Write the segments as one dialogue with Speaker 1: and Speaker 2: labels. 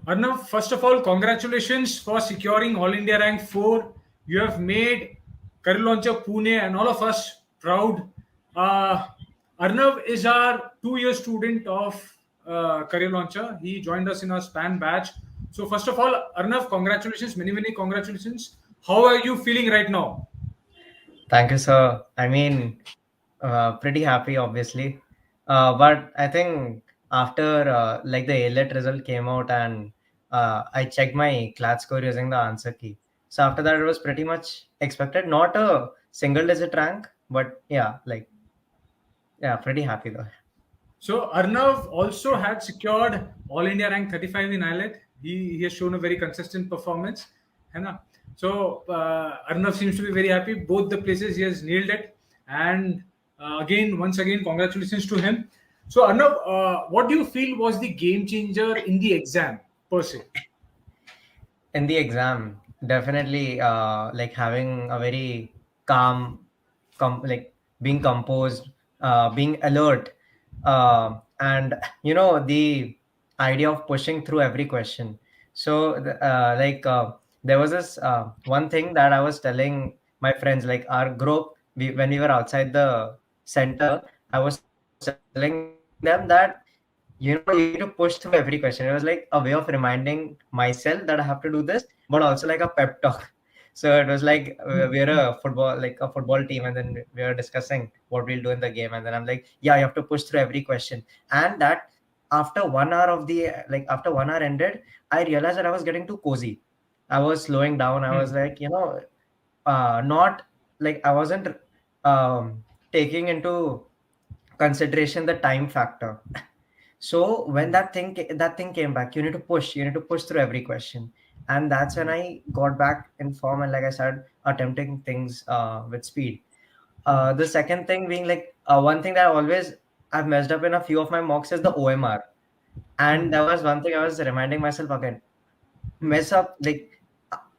Speaker 1: Arnav, first of all, congratulations for securing All India Rank 4. You have made career launcher Pune and all of us proud. Uh, Arnav is our 2 year student of career launcher. He joined us in our span batch. So, first of all, Arnav, congratulations, many, many congratulations. How are you feeling right now?
Speaker 2: Thank you, sir. I mean, pretty happy, obviously. But I think after like the AILET result came out and I checked my CLAT score using the answer key. So after that, it was pretty much expected. Not a single digit rank, but yeah, pretty happy though.
Speaker 1: So Arnav also had secured All India rank 35 in IELTS. He has shown a very consistent performance. है ना? So Arnav seems to be very happy. Both the places he has nailed it. And once again, congratulations to him. So Arnav, what do you feel was the game changer in the exam per se?
Speaker 2: In the exam, definitely like having a very calm, like being composed, being alert, and the idea of pushing through every question. So there was this one thing that I was telling my friends, like our group, when we were outside the center, I was telling them that you need to push through every question. It was like a way of reminding myself that I have to do this, but also like a pep talk. So it was like we're a football team, and then we were discussing what we'll do in the game, and then I'm like, yeah, you have to push through every question. And that after 1 hour after 1 hour ended, I realized that I was getting too cozy. I was slowing down. I was like, not like I wasn't taking into consideration the time factor. So when that thing came back, you need to push through every question, and that's when I got back in form, and like I started attempting things with speed. The second thing being like one thing that I've messed up in a few of my mocks is the OMR, and that was one thing I was reminding myself again: mess up like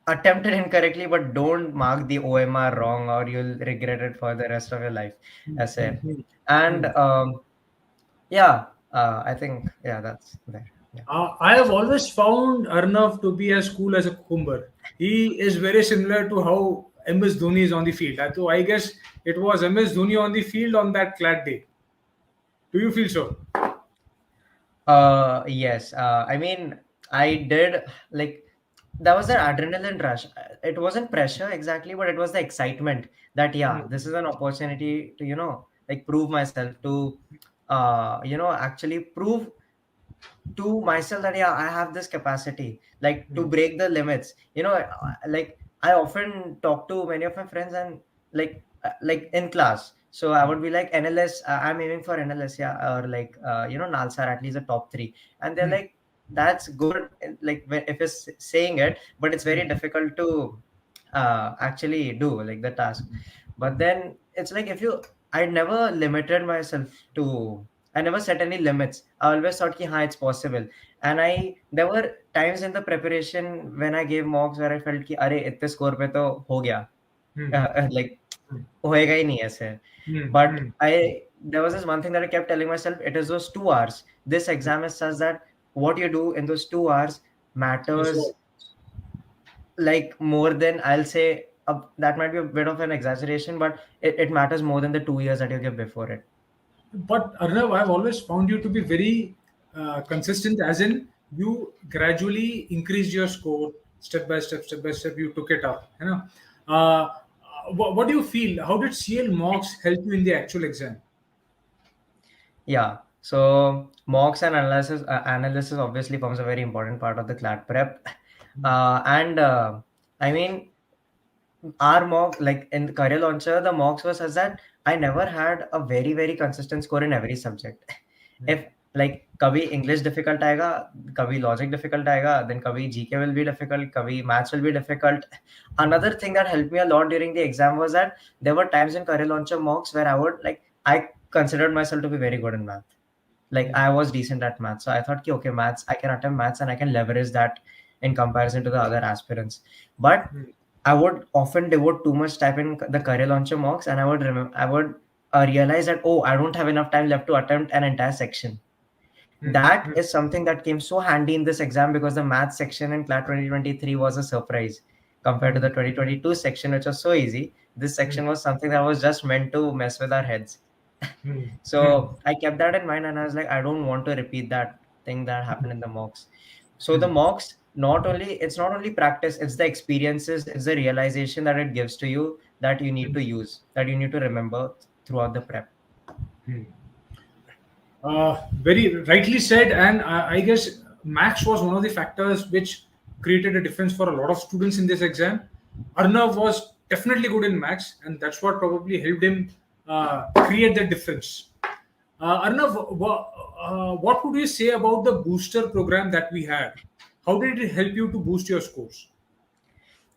Speaker 2: attempt it incorrectly, but don't mark the OMR wrong, or you'll regret it for the rest of your life. As I and yeah, I think yeah, that's there. Yeah.
Speaker 1: I have always found Arnav to be as cool as a cucumber. He is very similar to how MS Dhoni is on the field. So I guess it was MS Dhoni on the field on that CLAT day. Do you feel so?
Speaker 2: Yes. I mean, I did like that was an adrenaline rush. It wasn't pressure exactly, but it was the excitement that yeah, this is an opportunity to like prove myself to actually prove to myself that yeah, I have this capacity, like to break the limits. Like I often talk to many of my friends and like in class. So I would be like NLS, I'm aiming for NLS, yeah, or like Nalsar at least the top three, and they're like, that's good, like if it's saying it, but it's very difficult to actually do like the task. But then it's like if you, I never limited myself to, I never set any limits. I always thought ki, it's possible. And there were times in the preparation when I gave mocks where I felt ki, अरे इतने score पे तो हो गया, like होएगा ही नहीं ऐसे. But there was this one thing that I kept telling myself: it is those 2 hours. This exam is such that what you do in those 2 hours
Speaker 1: Yes,
Speaker 2: matters, like more than, I'll say, that might be a bit of an exaggeration, but it matters more than the 2 years that you give before it.
Speaker 1: but Arnav, I've always found you to be very consistent, as in you gradually increased your score step by step, step by step. You took it up. You know, what do you feel? How did CL mocks help you in the actual exam?
Speaker 2: Yeah. So mocks and analysis obviously forms a very important part of the CLAT prep. And I mean, our mock, like in the career launcher, the mocks was such that I never had a very, very consistent score in every subject. If like kabhi English difficult aega, kabhi logic difficult aega, then kabhi GK will be difficult, kabhi maths will be difficult. Another thing that helped me a lot during the exam was that there were times in career launcher mocks where I considered myself to be very good in math. Like I was decent at maths. So I thought, okay, maths, I can attempt maths and I can leverage that in comparison to the other aspirants. But I would often devote too much time in the career launcher mocks, and I would realize that, oh, I don't have enough time left to attempt an entire section. That is something that came so handy in this exam because the math section in CLAT 2023 was a surprise compared to the 2022 section, which was so easy. This section was something that was just meant to mess with our heads. So I kept that in mind and I was like, I don't want to repeat that thing that happened in the mocks. So the mocks, it's not only practice, it's the experiences, it's the realization that it gives to you that you need to use, that you need to remember throughout the prep.
Speaker 1: Very rightly said, and I guess max was one of the factors which created a difference for a lot of students in this exam. Arnav was definitely good in max, and that's what probably helped him create the difference. Arnav, what would you say about the booster program that we had? How did it help you to boost your scores?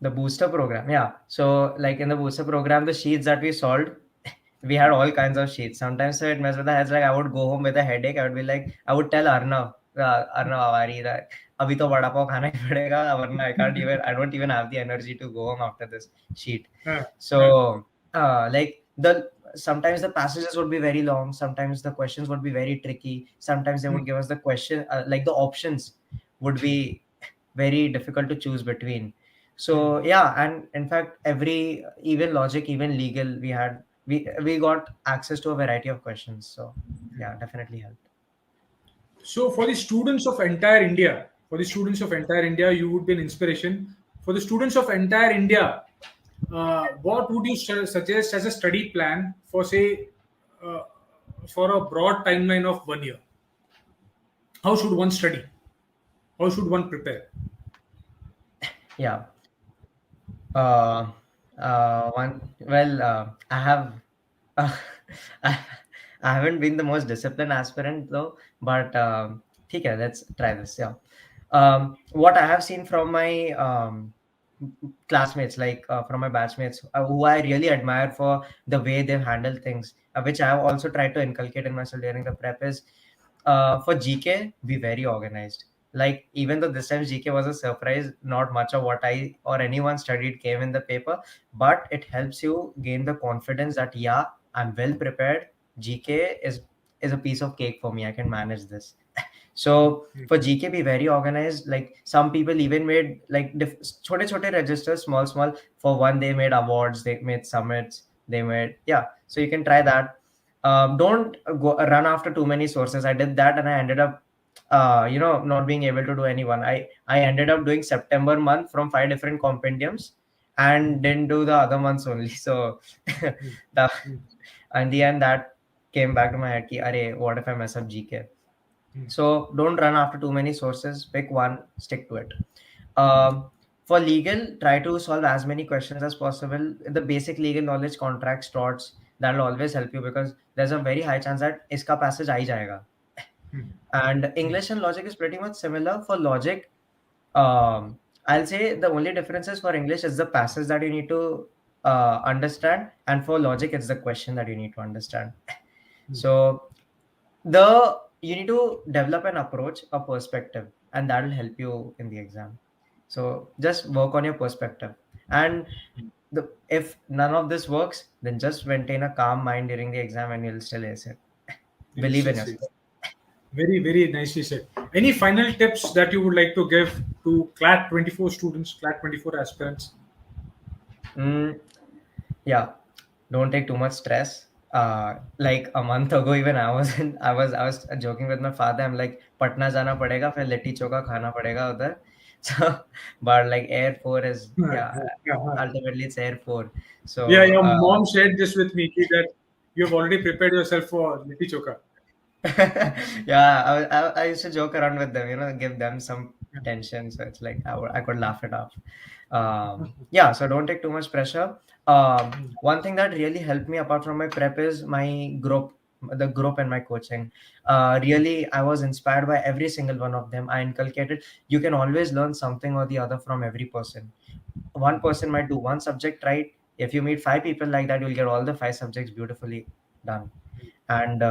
Speaker 2: The booster program, yeah. So like in the booster program, the sheets that we solved, we had all kinds of sheets. Sometimes so it messed with the heads. Like I would go home with a headache. I would tell Arnav Avari that abhi to vada pav khana hi padega, warna I don't even have the energy to go home after this sheet. So like sometimes the passages would be very long. Sometimes the questions would be very tricky. Sometimes they would give us the question like the options would be very difficult to choose between. So yeah, and in fact, even logic, even legal, we got access to a variety of questions. So yeah, definitely helped.
Speaker 1: So, for the students of entire India, you would be an inspiration. For the students of entire India, what would you suggest as a study plan for, say, uh, for a broad timeline of 1 year? How should one study? How should one prepare?
Speaker 2: Yeah. I have, uh, I, I haven't been the most disciplined aspirant though, but okay, let's try this. Yeah. What I have seen from my classmates, like from my batchmates, who I really admire for the way they've handled things, which I have also tried to inculcate in myself during the prep, is for GK, be very organized. Like even though this time GK was a surprise, not much of what I or anyone studied came in the paper, but it helps you gain the confidence that yeah, I'm well prepared. GK is a piece of cake for me. I can manage this. So for GK, be very organized. Like some people even made like chote registers, small. For one, they made awards, they made summits, they made yeah. So you can try that. Don't go run after too many sources. I did that and I ended up not being able to do anyone. I ended up doing September month from 5 different compendiums and didn't do the other months only. So the in the end that came back to my head ki, Arey, what if I mess up GK? So don't run after too many sources. Pick one, stick to it. For legal, try to solve as many questions as possible. The basic legal knowledge, contracts, torts, that will always help you because there's a very high chance that iska passage aa hi jayega. And English and logic is pretty much similar. For logic, I'll say the only difference is for English is the passage that you need to understand, and for logic, it's the question that you need to understand. So the you need to develop an approach, a perspective, and that will help you in the exam. So just work on your perspective, and if none of this works, then just maintain a calm mind during the exam, and you'll still ace it.
Speaker 1: Yes,
Speaker 2: Believe in
Speaker 1: yes, yes.
Speaker 2: yourself.
Speaker 1: Very, very nicely said. Any final tips that you would like to give to CLAT 24 students, CLAT 24 aspirants?
Speaker 2: Mm, yeah, don't take too much stress. Like a month ago, even I was joking with my father. I'm like, Patna jana padega, फिर लिट्टी चोखा खाना पड़ेगा उधर. So, but like Air 4 is yeah,
Speaker 1: Yeah,
Speaker 2: ultimately it's Air 4.
Speaker 1: yeah,
Speaker 2: So
Speaker 1: your mom shared this with me that you have already prepared yourself for Litti Choka.
Speaker 2: yeah, I used to joke around with them, give them some tension. So it's like I could laugh it off. Yeah, so don't take too much pressure. One thing that really helped me apart from my prep is the group and my coaching. Really, I was inspired by every single one of them. I inculcated, you can always learn something or the other from every person. One person might do one subject right. If you meet five people like that, you'll get all the five subjects beautifully done. And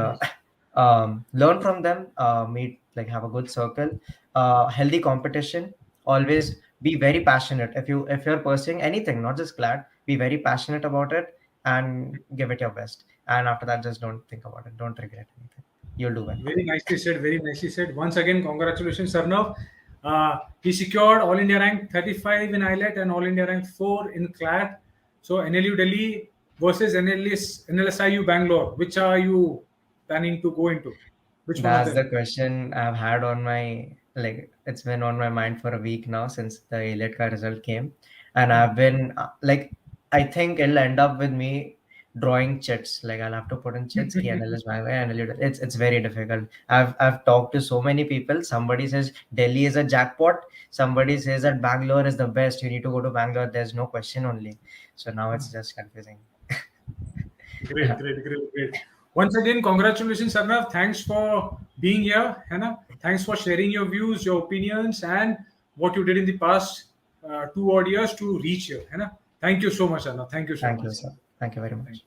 Speaker 2: learn from them, meet, like, have a good circle, healthy competition. Always be very passionate. If you're pursuing anything, not just CLAT, be very passionate about it and give it your best. And after that, just don't think about it, don't regret anything. you'll do well.
Speaker 1: Very nicely said. Very nicely said. Once again, congratulations, Arnav. He secured All India rank 35 in AILET and All India rank 4 in CLAT. So NLU Delhi versus NLSIU Bangalore. Which are you planning to go into? Which one of
Speaker 2: That's the
Speaker 1: them?
Speaker 2: question I've had on my, like, it's been on my mind for a week now since the AILET result came. And I've been like, I think it'll end up with me drawing chits. Like I'll have to put in chits, key NL is my way, and it's very difficult. I've talked to so many people. Somebody says Delhi is a jackpot. Somebody says that Bangalore is the best. You need to go to Bangalore. There's no question only. So now it's just confusing.
Speaker 1: Great, great, great, great. Once again, congratulations, Arnav. Thanks for being here, Hannah. Thanks for sharing your views, your opinions, and what you did in the past 2 odd years to reach here, Hannah. Thank you so much, Arnav. Thank you so
Speaker 2: Thank
Speaker 1: much.
Speaker 2: you, sir. Thank you very much.